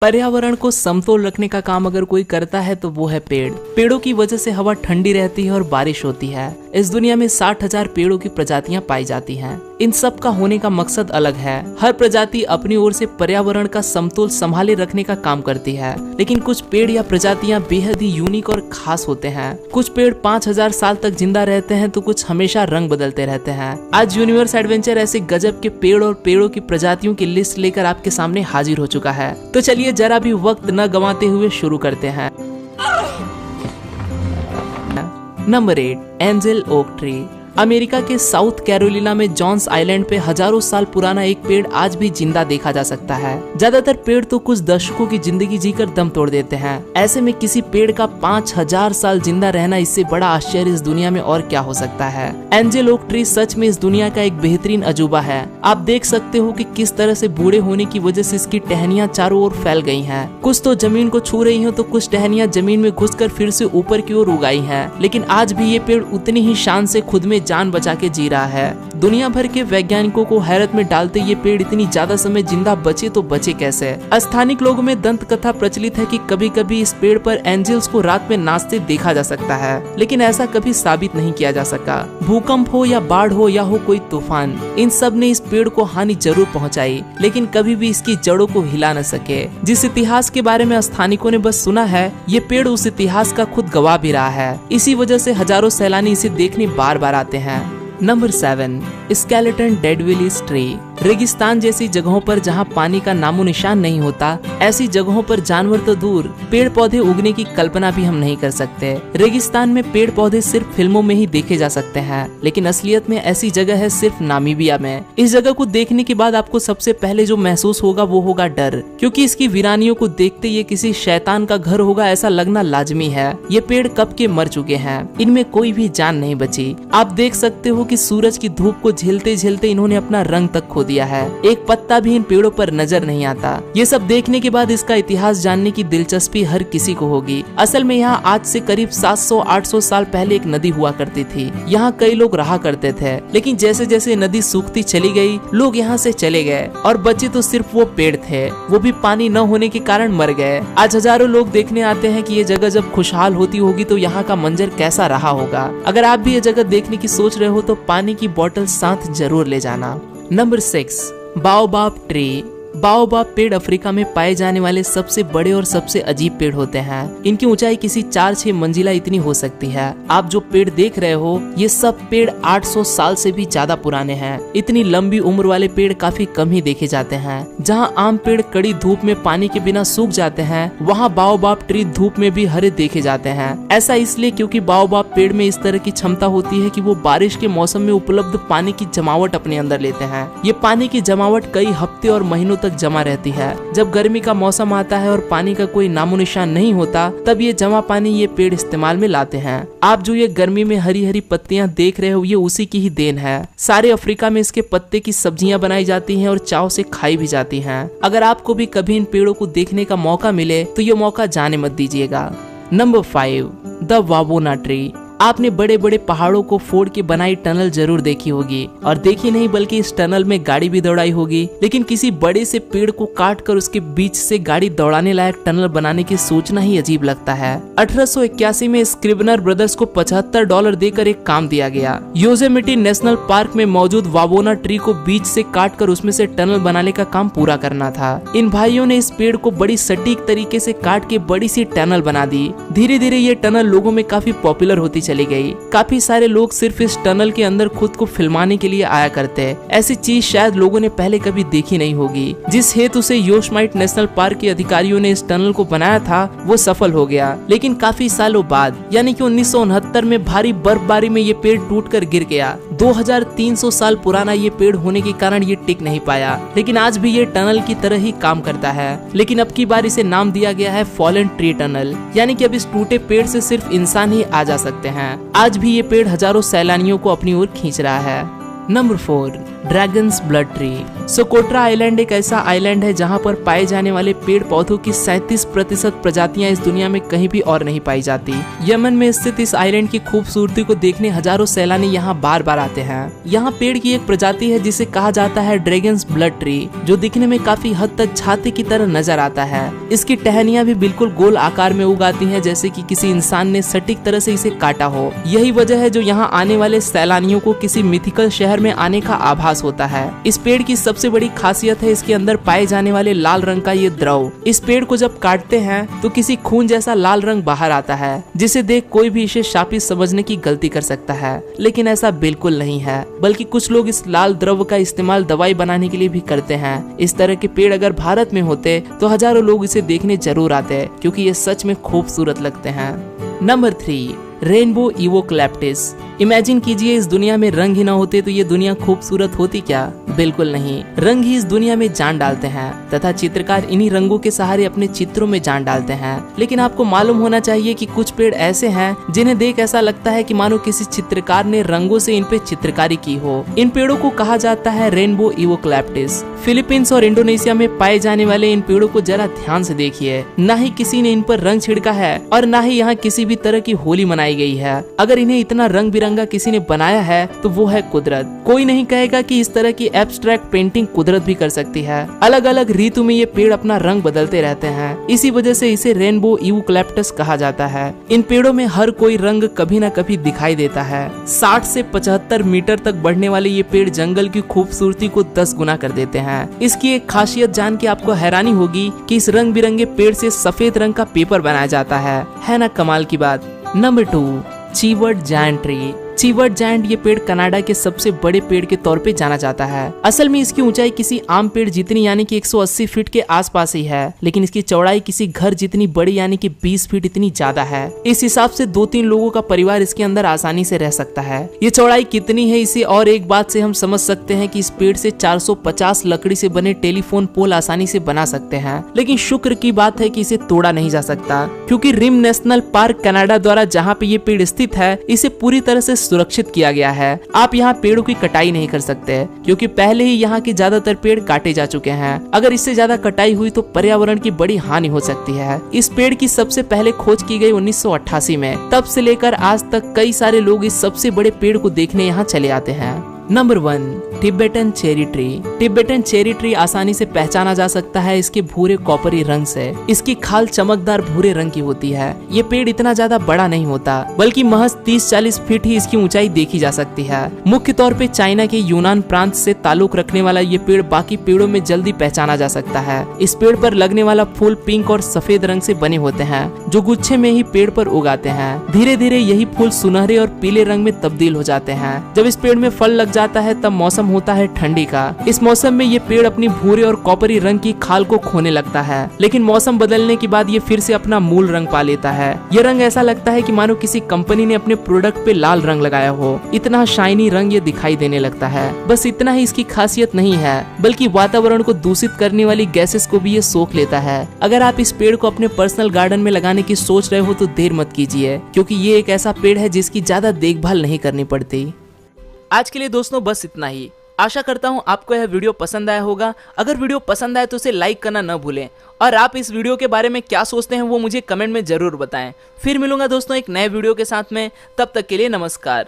पर्यावरण को समतोल रखने का काम अगर कोई करता है तो वो है पेड़। पेड़ों की वजह से हवा ठंडी रहती है और बारिश होती है। इस दुनिया में 60,000 पेड़ों की प्रजातियां पाई जाती हैं। इन सब का होने का मकसद अलग है। हर प्रजाति अपनी ओर से पर्यावरण का समतोल संभाले रखने का काम करती है, लेकिन कुछ पेड़ या प्रजातियां बेहद ही यूनिक और खास होते हैं। कुछ पेड़ 5,000 साल तक जिंदा रहते हैं तो कुछ हमेशा रंग बदलते रहते हैं। आज यूनिवर्स एडवेंचर ऐसे गजब के पेड़ और पेड़ों की प्रजातियों की लिस्ट लेकर आपके सामने हाजिर हो चुका है। तो चलिए जरा भी वक्त न गंवाते हुए शुरू करते हैं। Number 8, angel oak tree. America के साउथ कैरोलिना में जॉन्स आइलैंड पे हजारों साल पुराना एक पेड़ आज भी जिंदा देखा जा सकता है। ज्यादातर पेड़ तो कुछ दशकों की जिंदगी जीकर दम तोड़ देते हैं। ऐसे में किसी पेड़ का 5,000 साल जिंदा रहना, इससे बड़ा आश्चर्य इस दुनिया में और क्या हो सकता है। एंजल ओक ट्री सच में इस दुनिया का एक बेहतरीन अजूबा है। आप देख सकते हो कि किस तरह से बूढ़े होने की वजह से इसकी टहनियां चारों ओर फैल गई हैं। कुछ तो जमीन को छू रही हैं तो कुछ टहनियां जमीन में घुसकर फिर से ऊपर की ओर उगाई हैं। लेकिन आज भी ये पेड़ उतनी ही शान से खुद में जान बचा के जी रहा है। दुनिया भर के वैज्ञानिकों को हैरत में डालते ये पेड़ इतनी ज्यादा समय जिंदा बचे तो बचे कैसे। स्थानिक लोगों में दंत कथा प्रचलित है कि कभी कभी इस पेड़ पर एंजल्स को रात में नाचते देखा जा सकता है, लेकिन ऐसा कभी साबित नहीं किया जा सका। भूकंप हो या बाढ़ हो या हो कोई तूफान, इन सब ने इस पेड़ को हानि जरूर पहुंचाई, लेकिन कभी भी इसकी जड़ों को हिला न सके। जिस इतिहास के बारे में स्थानिकों ने बस सुना है, ये पेड़ उस इतिहास का खुद गवाह भी रहा है। इसी वजह से हजारों सैलानी इसे देखने बार बार आते हैं। Number 7, skeleton Deadvlei tree. रेगिस्तान जैसी जगहों पर जहां पानी का नामो निशान नहीं होता, ऐसी जगहों पर जानवर तो दूर, पेड़ पौधे उगने की कल्पना भी हम नहीं कर सकते। रेगिस्तान में पेड़ पौधे सिर्फ फिल्मों में ही देखे जा सकते हैं, लेकिन असलियत में ऐसी जगह है सिर्फ नामीबिया में। इस जगह को देखने के बाद आपको सबसे पहले जो महसूस होगा वो होगा डर, क्योंकि इसकी वीरानियों को देखते ये किसी शैतान का घर होगा ऐसा लगना लाजमी है। ये पेड़ कब के मर चुके हैं, इनमें कोई भी जान नहीं बची। आप देख सकते हो कि सूरज की धूप को झेलते झेलते इन्होंने अपना रंग तक खो दिया है। एक पत्ता भी इन पेड़ों पर नजर नहीं आता। ये सब देखने के बाद इसका इतिहास जानने की दिलचस्पी हर किसी को होगी। असल में यहाँ आज से करीब 700-800 साल पहले एक नदी हुआ करती थी। यहाँ कई लोग रहा करते थे, लेकिन जैसे जैसे नदी सूखती चली गई, लोग यहाँ से चले गए और बचे तो सिर्फ वो पेड़ थे। वो भी पानी न होने के कारण मर गए। आज हजारों लोग देखने आते हैं कि ये जगह जब खुशहाल होती होगी तो यहाँ का मंजर कैसा रहा होगा। अगर आप भी ये जगह देखने की सोच रहे हो तो पानी की बोतल साथ जरूर ले जाना। Number 6, baobab tree. बाओबाब पेड़ अफ्रीका में पाए जाने वाले सबसे बड़े और सबसे अजीब पेड़ होते हैं। इनकी ऊंचाई किसी 4-6 मंजिला इतनी हो सकती है। आप जो पेड़ देख रहे हो, ये सब पेड़ 800 साल से भी ज्यादा पुराने हैं। इतनी लंबी उम्र वाले पेड़ काफी कम ही देखे जाते हैं। जहाँ आम पेड़ कड़ी धूप में पानी के बिना सूख जाते हैं, वहाँ बाओबाब ट्री धूप में भी हरे देखे जाते हैं। ऐसा इसलिए क्योंकि बाओबाब पेड़ में इस तरह की क्षमता होती है कि वो बारिश के मौसम में उपलब्ध पानी की जमावट अपने अंदर लेते हैं। ये पानी की जमावट कई हफ्ते और महीनों तक जमा रहती है। जब गर्मी का मौसम आता है और पानी का कोई नामो निशान नहीं होता, तब ये जमा पानी ये पेड़ इस्तेमाल में लाते हैं। आप जो ये गर्मी में हरी हरी पत्तियां देख रहे हो, ये उसी की ही देन है। सारे अफ्रीका में इसके पत्ते की सब्जियां बनाई जाती हैं और चाव से खाई भी जाती हैं। अगर आपको भी कभी इन पेड़ों को देखने का मौका मिले तो ये मौका जाने मत दीजिएगा। Number 5, the Wawona tree. आपने बड़े बड़े पहाड़ों को फोड़ के बनाई टनल जरूर देखी होगी, और देखी नहीं बल्कि इस टनल में गाड़ी भी दौड़ाई होगी। लेकिन किसी बड़े से पेड़ को काट कर उसके बीच से गाड़ी दौड़ाने लायक टनल बनाने की सोचना ही अजीब लगता है। 1881 में स्क्रिबनर ब्रदर्स को $75 देकर एक काम दिया गया। योसेमिटी नेशनल पार्क में मौजूद वावोना ट्री को बीच से काट कर उसमें से टनल बनाने का काम पूरा करना था। इन भाइयों ने इस पेड़ को बड़ी सटीक तरीके से काट के बड़ी सी टनल बना दी। धीरे धीरे ये टनल लोगों में काफी पॉपुलर होती चली गई। काफी सारे लोग सिर्फ इस टनल के अंदर खुद को फिल्माने के लिए आया करते। ऐसी चीज शायद लोगों ने पहले कभी देखी नहीं होगी। जिस हेतु से योसेमिटी नेशनल पार्क के अधिकारियों ने इस टनल को बनाया था, वो सफल हो गया। लेकिन काफी सालों बाद, यानी कि 1969 में भारी बर्फबारी में ये पेड़ टूटकर गिर गया। 2300 साल पुराना ये पेड़ होने के कारण ये टिक नहीं पाया, लेकिन आज भी ये टनल की तरह ही काम करता है। लेकिन अब की बार इसे नाम दिया गया है फॉलन ट्री टनल, यानी कि अब इस टूटे पेड़ से सिर्फ इंसान ही आ जा सकते हैं। आज भी ये पेड़ हजारों सैलानियों को अपनी ओर खींच रहा है। Number 4, dragons blood tree. Socotra island एक ऐसा आइलैंड है जहां पर पाए जाने वाले पेड़ पौधों की 37% प्रजातियां इस दुनिया में कहीं भी और नहीं पाई जाती। यमन में स्थित इस आइलैंड की खूबसूरती को देखने हजारों सैलानी यहाँ बार बार आते हैं। यहाँ पेड़ की एक प्रजाति है जिसे कहा जाता है ड्रैगन्स ब्लड ट्री, जो दिखने में काफी हद तक छाते की तरह नजर आता है। इसकी टहनियां भी बिल्कुल गोल आकार में उगाती हैं, जैसे कि किसी इंसान ने सटीक तरह से इसे काटा हो। यही वजह है जो यहाँ आने वाले सैलानियों को किसी मिथिकल शहर में आने का आभास होता है। इस पेड़ की सबसे बड़ी खासियत है इसके अंदर पाए जाने वाले लाल रंग का ये द्रव। इस पेड़ को जब काटते हैं तो किसी खून जैसा लाल रंग बाहर आता है, जिसे देख कोई भी इसे शापित समझने की गलती कर सकता है, लेकिन ऐसा बिल्कुल नहीं है। बल्कि कुछ लोग इस लाल द्रव का इस्तेमाल दवाई बनाने के लिए भी करते हैं। इस तरह के पेड़ अगर भारत में होते तो हजारों लोग इसे देखने जरूर आते, क्योंकि ये सच में खूबसूरत लगते हैं। Number 3, rainbow इवोक्लैप्टिस। इमेजिन कीजिए इस दुनिया में रंग ही ना होते तो ये दुनिया खूबसूरत होती क्या? बिल्कुल नहीं। रंग ही इस दुनिया में जान डालते हैं तथा चित्रकार इन्हीं रंगों के सहारे अपने चित्रों में जान डालते हैं। लेकिन आपको मालूम होना चाहिए कि कुछ पेड़ ऐसे हैं जिन्हें देख ऐसा लगता है कि मानो किसी चित्रकार ने रंगों से इन पे चित्रकारी की हो। इन पेड़ों को कहा जाता है रेनबो इवोक्लैप्टिस। फिलीपींस और इंडोनेशिया में पाए जाने वाले इन पेड़ों को जरा ध्यान से देखिए। न ही किसी ने इन पर रंग छिड़का है और न ही यहाँ किसी भी तरह की होली मनाई गई है। अगर इन्हें इतना रंग बिरंगा किसी ने बनाया है तो वो है कुदरत। कोई नहीं कहेगा कि इस तरह की एब्स्ट्रैक्ट पेंटिंग कुदरत भी कर सकती है। अलग अलग ऋतु में ये पेड़ अपना रंग बदलते रहते हैं, इसी वजह से इसे रेनबो इवोक्लैप्टस कहा जाता है। इन पेड़ों में हर कोई रंग कभी न कभी दिखाई देता है। 60 से 75 मीटर तक बढ़ने वाले ये पेड़ जंगल की खूबसूरती को 10 गुना कर देते हैं। इसकी एक खासियत जान के आपको हैरानी होगी कि इस रंग बिरंगे पेड़ से सफेद रंग का पेपर बनाया जाता है ना कमाल की बात। Number 2, Cheewhat giant tree. Cheewhat giant ये पेड़ कनाडा के सबसे बड़े पेड़ के तौर पे जाना जाता है। असल में इसकी ऊंचाई किसी आम पेड़ जितनी यानी कि 180 फीट के आसपास ही है, लेकिन इसकी चौड़ाई किसी घर जितनी बड़ी यानी कि 20 फीट इतनी ज्यादा है। इस हिसाब से 2-3 लोगों का परिवार इसके अंदर आसानी से रह सकता है। ये चौड़ाई कितनी है इसे और एक बात से हम समझ सकते हैं कि इस पेड़ से 450 लकड़ी से बने टेलीफोन पोल आसानी से बना सकते हैं। लेकिन शुक्र की बात है कि इसे तोड़ा नहीं जा सकता, क्योंकि रिम नेशनल पार्क कनाडा द्वारा जहाँ पे ये पेड़ स्थित है इसे पूरी तरह से सुरक्षित किया गया है। आप यहाँ पेड़ों की कटाई नहीं कर सकते, क्योंकि पहले ही यहाँ के ज्यादातर पेड़ काटे जा चुके हैं। अगर इससे ज्यादा कटाई हुई तो पर्यावरण की बड़ी हानि हो सकती है। इस पेड़ की सबसे पहले खोज की गई 1988 में। तब से लेकर आज तक कई सारे लोग इस सबसे बड़े पेड़ को देखने यहाँ चले आते हैं। Number 1, Tibetan cherry tree. Tibetan cherry tree आसानी से पहचाना जा सकता है इसके भूरे कॉपरी रंग से। इसकी खाल चमकदार भूरे रंग की होती है। ये पेड़ इतना ज्यादा बड़ा नहीं होता, बल्कि महज 30-40 फीट ही इसकी ऊंचाई देखी जा सकती है। मुख्य तौर पे चाइना के यूनान प्रांत से ताल्लुक रखने वाला ये पेड़ बाकी पेड़ों में जल्दी पहचाना जा सकता है। इस पेड़ पर लगने वाला फूल पिंक और सफेद रंग से बने होते हैं, जो गुच्छे में ही पेड़ पर उगाते हैं। धीरे धीरे यही फूल सुनहरे और पीले रंग में तब्दील हो जाते हैं। जब इस पेड़ में फल लग जाता है तब मौसम होता है ठंडी का। इस मौसम में ये पेड़ अपनी भूरे और कॉपरी रंग की खाल को खोने लगता है, लेकिन मौसम बदलने के बाद ये फिर से अपना मूल रंग पा लेता है। ये रंग ऐसा लगता है कि मानो किसी कंपनी ने अपने प्रोडक्ट पे लाल रंग लगाया हो। इतना शाइनी रंग ये दिखाई देने लगता है। बस इतना ही इसकी खासियत नहीं है, बल्कि वातावरण को दूषित करने वाली गैसेस को भी ये सोख लेता है। अगर आप इस पेड़ को अपने पर्सनल गार्डन में लगाने की सोच रहे हो तो देर मत कीजिए, क्योंकि ये एक ऐसा पेड़ है जिसकी ज्यादा देखभाल नहीं करनी पड़ती। आज के लिए दोस्तों बस इतना ही। आशा करता हूँ आपको यह वीडियो पसंद आया होगा। अगर वीडियो पसंद आए तो उसे लाइक करना न भूलें, और आप इस वीडियो के बारे में क्या सोचते हैं वो मुझे कमेंट में जरूर बताएं। फिर मिलूंगा दोस्तों एक नए वीडियो के साथ में, तब तक के लिए नमस्कार।